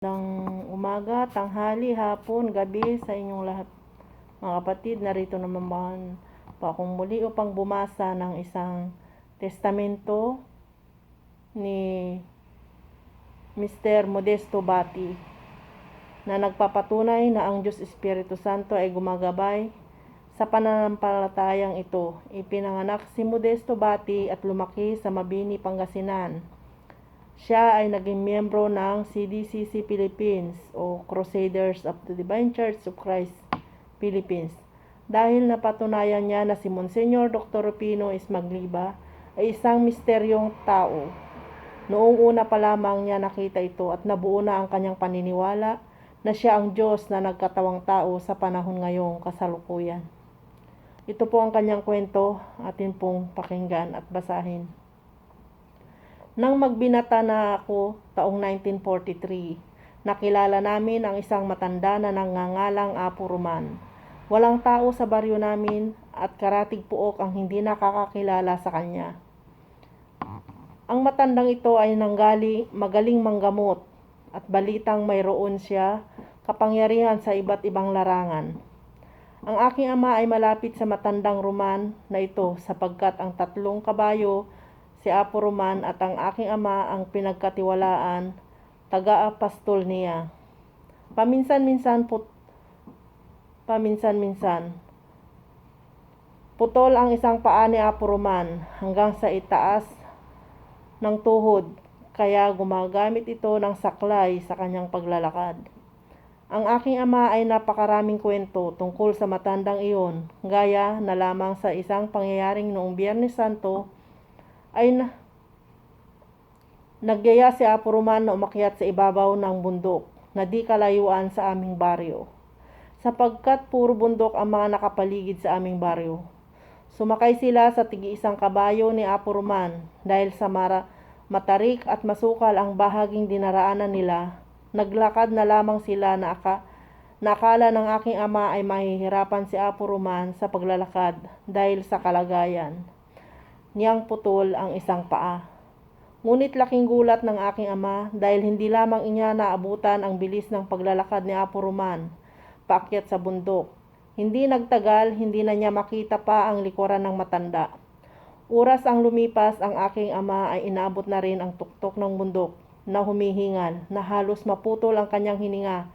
Ng umaga, tanghali, hapon, gabi sa inyong lahat. Mga kapatid, narito naman po akong muli upang bumasa ng isang testamento ni Mr. Modesto Bati na nagpapatunay na ang Diyos Espiritu Santo ay gumagabay sa pananampalatayang ito. Ipinanganak si Modesto Bati at lumaki sa Mabini, Pangasinan. Siya ay naging miyembro ng CDCC Philippines o Crusaders of the Divine Church of Christ Philippines. Dahil napatunayan niya na si Monsignor Dr. Rufino Ismagliba ay isang misteryong tao. Noong una pa lamang niya nakita ito at nabuo na ang kanyang paniniwala na siya ang Diyos na nagkatawang tao sa panahon ngayong kasalukuyan. Ito po ang kanyang kwento, atin pong pakinggan at basahin. Nang magbinata na ako taong 1943, nakilala namin ang isang matanda na nangangalang Apo Roman. Walang tao sa baryo namin at karatig puok ang hindi nakakakilala sa kanya. Ang matandang ito ay magaling manggamot at balitang mayroon siya kapangyarihan sa iba't ibang larangan. Ang aking ama ay malapit sa matandang Roman na ito sapagkat ang 3 kabayo, si Apo Roman at ang aking ama ang pinagkatiwalaan, taga-apostol niya. Paminsan-minsan putol ang isang paa ni Apo Roman hanggang sa itaas ng tuhod, kaya gumagamit ito ng saklay sa kanyang paglalakad. Ang aking ama ay napakaraming kwento tungkol sa matandang iyon, gaya na lamang sa isang pangyayaring noong Biyernes Santo ay nagyaya si Apo Roman na umakyat sa ibabaw ng bundok na di kalayuan sa aming baryo, sapagkat puro bundok ang mga nakapaligid sa aming baryo. Sumakay sila sa tig-isang kabayo ni Apo Roman dahil sa matarik at masukal ang bahaging dinaraanan nila. Naglakad na lamang sila na akala ng aking ama ay mahihirapan si Apo Roman sa paglalakad dahil sa kalagayan niyang putol ang isang paa. Ngunit laking gulat ng aking ama dahil hindi lamang niya naabutan ang bilis ng paglalakad ni Apo Roman paakyat sa bundok. Hindi nagtagal, hindi na niya makita pa ang likuran ng matanda. Oras ang lumipas, ang aking ama ay inaabot na rin ang tuktok ng bundok na humihingal, na halos maputol ang kanyang hininga.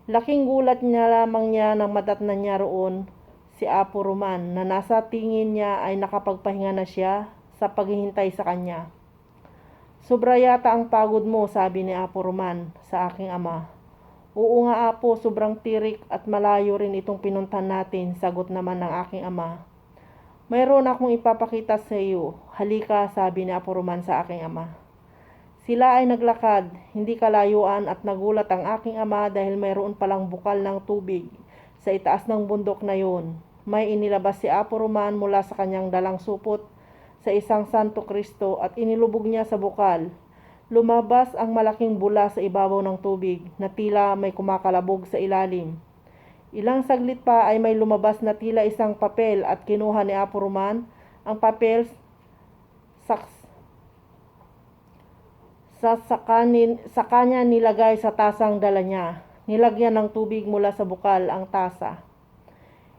Laking gulat niya lamang niya nang madatnan niya roon si Apo Roman na nasa tingin niya ay nakapagpahinga na siya sa paghihintay sa kanya. Sobra yata ang pagod mo, sabi ni Apo Roman sa aking ama. Oo nga Apo, sobrang tirik at malayo rin itong pinuntahan natin, sagot naman ng aking ama. Mayroon akong ipapakita sa iyo. Halika, sabi ni Apo Roman sa aking ama. Sila ay naglakad, hindi kalayuan at nagulat ang aking ama dahil mayroon palang bukal ng tubig sa itaas ng bundok na yun. May inilabas si Apo Roman mula sa kanyang dalang supot sa isang Santo Kristo at inilubog niya sa bukal. Lumabas ang malaking bula sa ibabaw ng tubig na tila may kumakalabog sa ilalim. Ilang saglit pa ay may lumabas na tila isang papel at kinuha ni Apo Roman ang papel sa kanya nilagay sa tasang dala niya. Nilagyan ng tubig mula sa bukal ang tasa.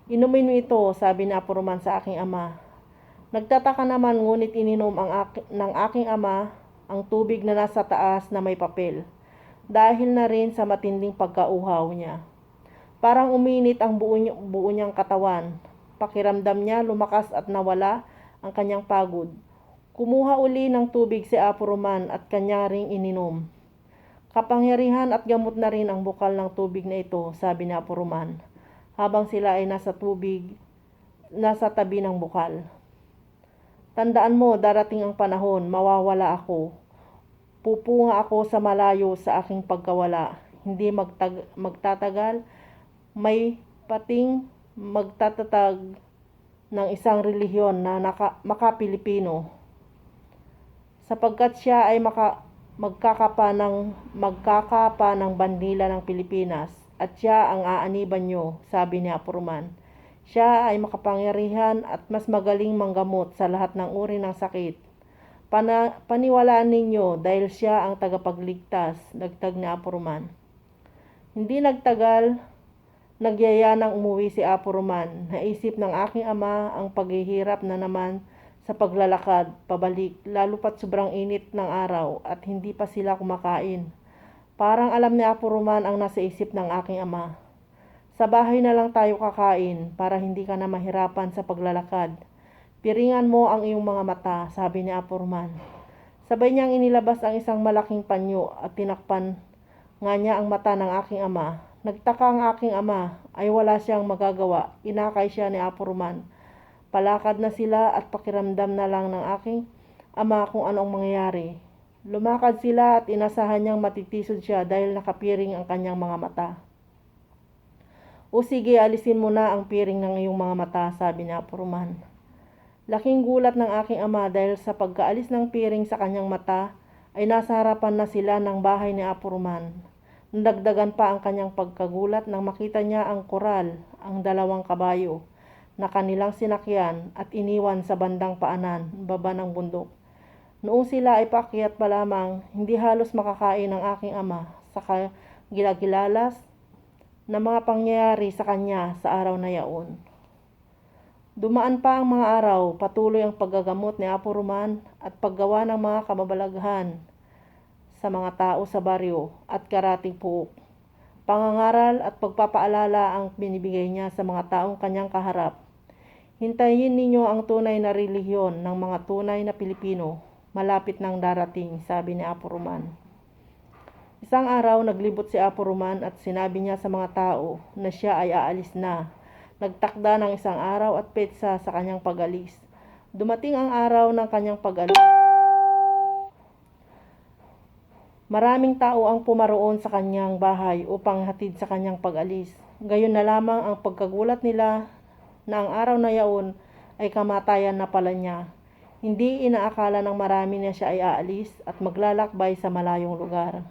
Inumin mo ito, sabi ni Apo Roman sa aking ama. Nagtataka naman ngunit ininom ng aking ama ang tubig na nasa taas na may papel. Dahil na rin sa matinding pagkauhaw niya. Parang uminit ang buo niyang katawan. Pakiramdam niya lumakas at nawala ang kanyang pagod. Kumuha uli ng tubig si Apo Roman at kanya ring ininom. Kapangyarihan at gamot na rin ang bukal ng tubig na ito, sabi ni Apo Roman, habang sila ay nasa tabi ng bukal. Tandaan mo, darating ang panahon, mawawala ako. Pupunga ako sa malayo sa aking pagkawala. Hindi magtatagal, may pating magtatatag ng isang relihiyon na maka-Pilipino. Sapagkat siya ay magkakapa ng bandila ng Pilipinas at siya ang aaniban nyo, sabi ni Apo Roman. Siya ay makapangyarihan at mas magaling manggamot sa lahat ng uri ng sakit. Paniwalaan ninyo dahil siya ang tagapagligtas, dagdag ni Apo Roman. Hindi nagtagal, nagyaya nang umuwi si Apo Roman. Naisip ng aking ama ang paghihirap na naman sa paglalakad, pabalik, lalo pat sobrang init ng araw at hindi pa sila kumakain. Parang alam ni Apo Roman ang nasa isip ng aking ama. Sa bahay na lang tayo kakain para hindi ka na mahirapan sa paglalakad. Piringan mo ang iyong mga mata, sabi ni Apo Roman. Sabay niyang inilabas ang isang malaking panyo at tinakpan nga niya ang mata ng aking ama. Nagtaka ang aking ama, ay wala siyang magagawa. Inakay siya ni Apo Roman. Palakad na sila at pakiramdam na lang ng aking ama kung anong mangyayari. Lumakad sila at inasahan niyang matitisod siya dahil nakapiring ang kanyang mga mata. O sige, alisin mo na ang piring ng iyong mga mata, sabi ni Apo Roman. Laking gulat ng aking ama dahil sa pagkaalis ng piring sa kanyang mata ay nasa harapan na sila ng bahay ni Apo Roman. Nadagdagan pa ang kanyang pagkagulat nang makita niya ang koral, ang 2 kabayo na kanilang sinakyan at iniwan sa bandang paanan, baba ng bundok. Noong sila ay paakyat pa lamang, hindi halos makakain ang aking ama sa gilagilalas na mga pangyayari sa kanya sa araw na yaon. Dumaan pa ang mga araw, patuloy ang paggagamot ni Apo Roman at paggawa ng mga kababalaghan sa mga tao sa baryo at karating puok. Pangangaral at pagpapaalala ang binibigay niya sa mga taong kanyang kaharap. Hintayin ninyo ang tunay na relihiyon ng mga tunay na Pilipino. Malapit nang darating, sabi ni Apo Roman. Isang araw, naglibot si Apo Roman at sinabi niya sa mga tao na siya ay aalis na. Nagtakda ng isang araw at petsa sa kanyang pag-alis. Dumating ang araw ng kanyang pag-alis. Maraming tao ang pumaroon sa kanyang bahay upang hatid sa kanyang pag-alis. Gayon na lamang ang pagkagulat nila na ang araw na yaon ay kamatayan na pala niya. Hindi inaakala ng marami na siya ay aalis at maglalakbay sa malayong lugar.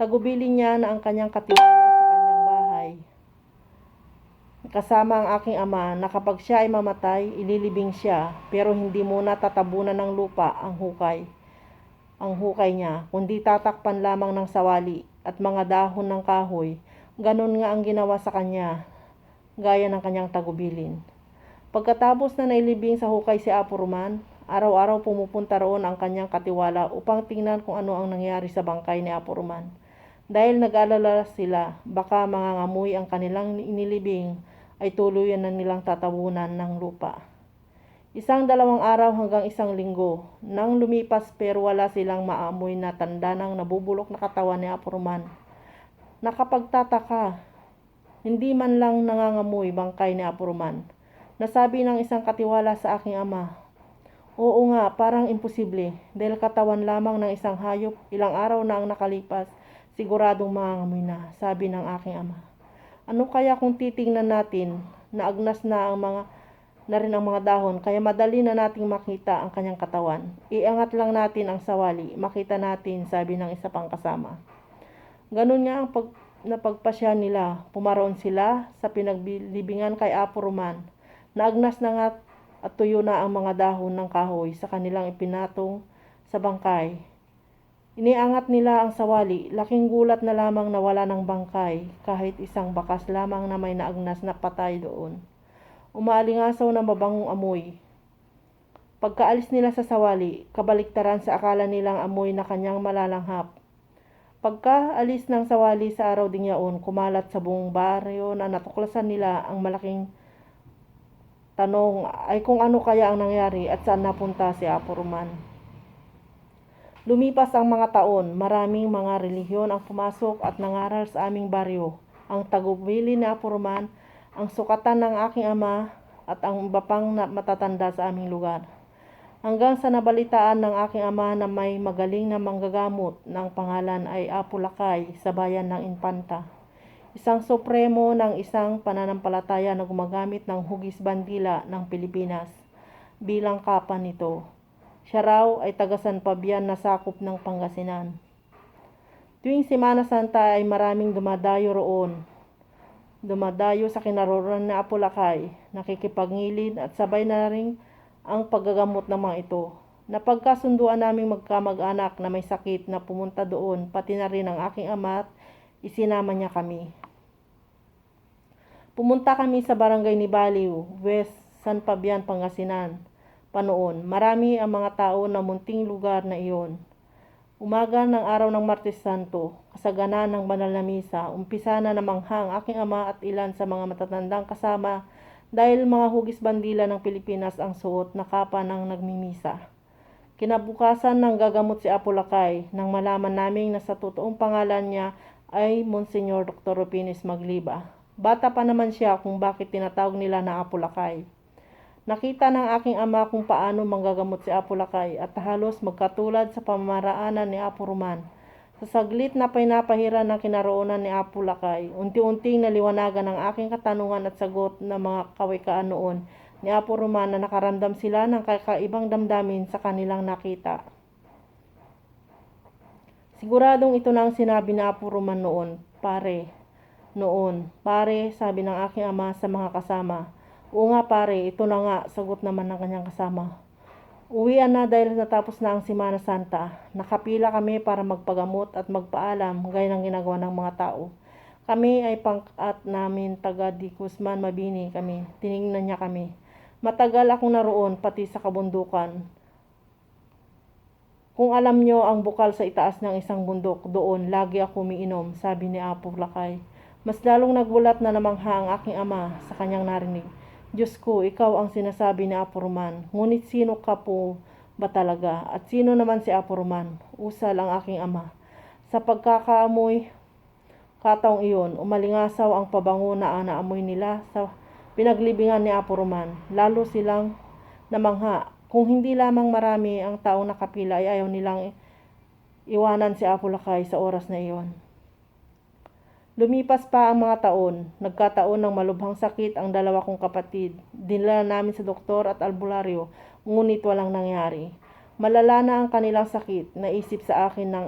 Tagubilin niya na ang kanyang katiwala sa kanyang bahay. Kasama ang aking ama na kapag siya ay mamatay, ililibing siya pero hindi muna tatabunan ng lupa ang hukay niya, kundi tatakpan lamang ng sawali at mga dahon ng kahoy. Ganon nga ang ginawa sa kanya, gaya ng kanyang tagubilin. Pagkatapos na nailibing sa hukay si Apo Roman, araw-araw pumupunta roon ang kanyang katiwala upang tingnan kung ano ang nangyari sa bangkay ni Apo Roman. Dahil nag-alala sila, baka mangangamoy ang kanilang inilibing ay tuluyan na nilang tatabunan ng lupa. 1-2 araw hanggang 1 linggo nang lumipas pero wala silang maamoy na tanda ng nabubulok na katawan ni Apo Roman. Nakapagtataka, hindi man lang nangangamoy bangkay ni Apo Roman. Nasabi ng isang katiwala sa aking ama, oo nga, parang imposible dahil katawan lamang ng isang hayop, ilang araw na ang nakalipas, siguradong mangangamoy na, sabi ng aking ama. Ano kaya kung titingnan natin na agnas na rin ang mga dahon, kaya madali na nating makita ang kanyang katawan. Iangat lang natin ang sawali, makita natin, sabi ng isa pang kasama. Ganun nga ang napagpasya nila. Pumaroon sila sa pinaglibingan kay Apo Roman. Naagnas na nga at tuyo na ang mga dahon ng kahoy sa kanilang ipinatong sa bangkay. Iniangat nila ang sawali. Laking gulat na lamang na wala ng bangkay, kahit isang bakas lamang na may naagnas na patay doon. Umaalingasaw na mabangong amoy. Pagkaalis nila sa sawali, kabaliktaran sa akala nilang amoy na kanyang malalanghap. Pagkaalis ng sawali sa araw ding yaon, kumalat sa buong baryo na natuklasan nila ang malaking tanong ay kung ano kaya ang nangyari at saan napunta si Apo Roman. Lumipas ang mga taon, maraming mga relihiyon ang pumasok at nangaral sa aming baryo. Ang tagubilin ni Apo Roman, ang sukatan ng aking ama at ang iba pang matatanda sa aming lugar. Hanggang sa nabalitaan ng aking ama na may magaling na manggagamot na ang pangalan ay Apo Lakay sa bayan ng Infanta. Isang supremo ng isang pananampalataya na gumagamit ng hugis bandila ng Pilipinas bilang kapan nito. Siya raw ay taga San Fabian na sakop ng Pangasinan. Tuwing Semana Santa ay maraming dumadayo roon. Dumadayo sa kinaroroonan ni Apo Lakay, nakikipagnilid at sabay na rin ang paggagamot ng mga ito. Napagkasunduan naming magkamag-anak na may sakit na pumunta doon, pati na rin ang aking ama at isinama niya kami. Pumunta kami sa barangay ni Baliw, West San Fabian, Pangasinan. Panoon, marami ang mga tao na munting lugar na iyon. Umaga ng araw ng Martes Santo, kasaganaan ng banal na misa, umpisa na namanghang aking ama at ilan sa mga matatandang kasama dahil mga hugis bandila ng Pilipinas ang suot na kapa ng nagmimisa. Kinabukasan ng gagamot si Apo Lakay nang malaman naming na sa totoong pangalan niya ay Monsignor Dr. Rupinis Magliba. Bata pa naman siya kung bakit tinatawag nila na Apo Lakay. Nakita ng aking ama kung paano manggagamot si Apo Lakay at halos magkatulad sa pamamaraanan ni Apo Roman. Sa saglit na pinapahiran ng kinaroonan ni Apo Lakay, unti-unting naliwanagan ang aking katanungan at sagot ng mga kawikaan noon ni Apo Roman na nakaramdam sila ng kakaibang damdamin sa kanilang nakita. Siguradong ito na ang sinabi ni Apo Roman noon, pare, sabi ng aking ama sa mga kasama. Oo nga pare, ito na nga, sagot naman ng kanyang kasama. Uwian na dahil natapos na ang Semana Santa. Nakapila kami para magpagamot at magpaalam gaya ng ginagawa ng mga tao. Kami ay pangkat namin taga Di Guzman, Mabini kami. Tinignan niya kami. Matagal akong naroon pati sa kabundukan. Kung alam nyo ang bukal sa itaas ng isang bundok, doon lagi ako umiinom, sabi ni Apo Lakay. Mas lalong nagbulat na namangha ang aking ama sa kanyang narinig. Diyos ko, ikaw ang sinasabi ni Apo Roman. Ngunit sino ka po ba talaga? At sino naman si Apo Roman? Usal ang aking ama. Sa pagkakaamoy kataong iyon, umalingasaw ang pabango na naamoy nila sa pinaglibingan ni Apo Roman. Lalo silang namangha. Kung hindi lamang marami ang taong nakapila ay ayaw nilang iwanan si Apo Lakay sa oras na iyon. Lumipas pa ang mga taon. Nagkataon ng malubhang sakit ang dalawa kong kapatid. Dinala namin sa doktor at albularyo, ngunit walang nangyari. Malala na ang kanilang sakit. Naisip sa akin ng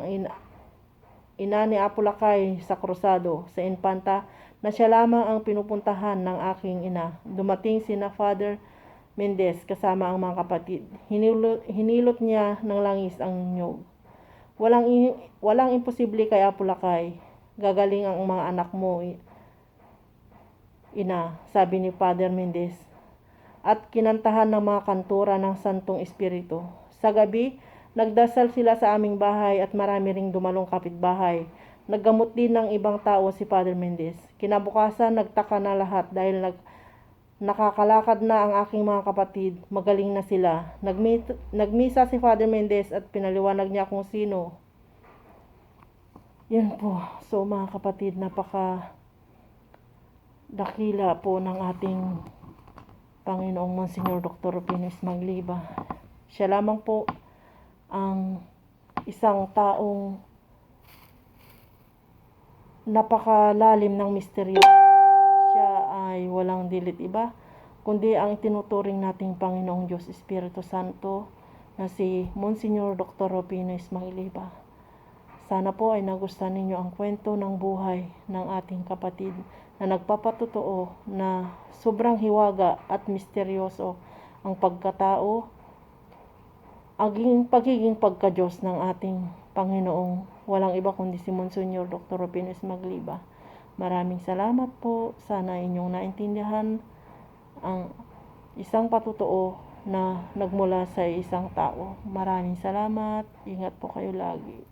ina ni Apo Lakay sa krusado, sa Infanta, na siya lamang ang pinupuntahan ng aking ina. Dumating sina Father Mendez kasama ang mga kapatid. Hinilot niya ng langis ang nyog. Walang imposible kay Apo Lakay. Gagaling ang mga anak mo, ina, sabi ni Father Mendez. At kinantahan ng mga kantura ng Santong Espiritu. Sa gabi, nagdasal sila sa aming bahay at marami ring dumalong kapitbahay. Naggamot din ng ibang tao si Father Mendez. Kinabukasan, nagtaka na lahat dahil nakakalakad na ang aking mga kapatid. Magaling na sila. Nagmisa si Father Mendez at pinaliwanag niya kung sino. Yan po. So mga kapatid, napaka dakila po ng ating Panginoong Monsignor Dr. Rupinis Magliba. Siya lamang po ang isang taong napakalalim ng misteryo. Siya ay walang dilit iba, kundi ang tinuturing nating Panginoong Diyos Espiritu Santo na si Monsignor Dr. Rupinis Magliba. Sana po ay nagustuhan ninyo ang kwento ng buhay ng ating kapatid na nagpapatotoo na sobrang hiwaga at misteryoso ang pagkatao, ang pagiging pagka-Diyos ng ating Panginoong walang iba kundi si Monsignor Dr. Rupinis Magliba. Maraming salamat po. Sana inyong naintindihan ang isang patotoo na nagmula sa isang tao. Maraming salamat. Ingat po kayo lagi.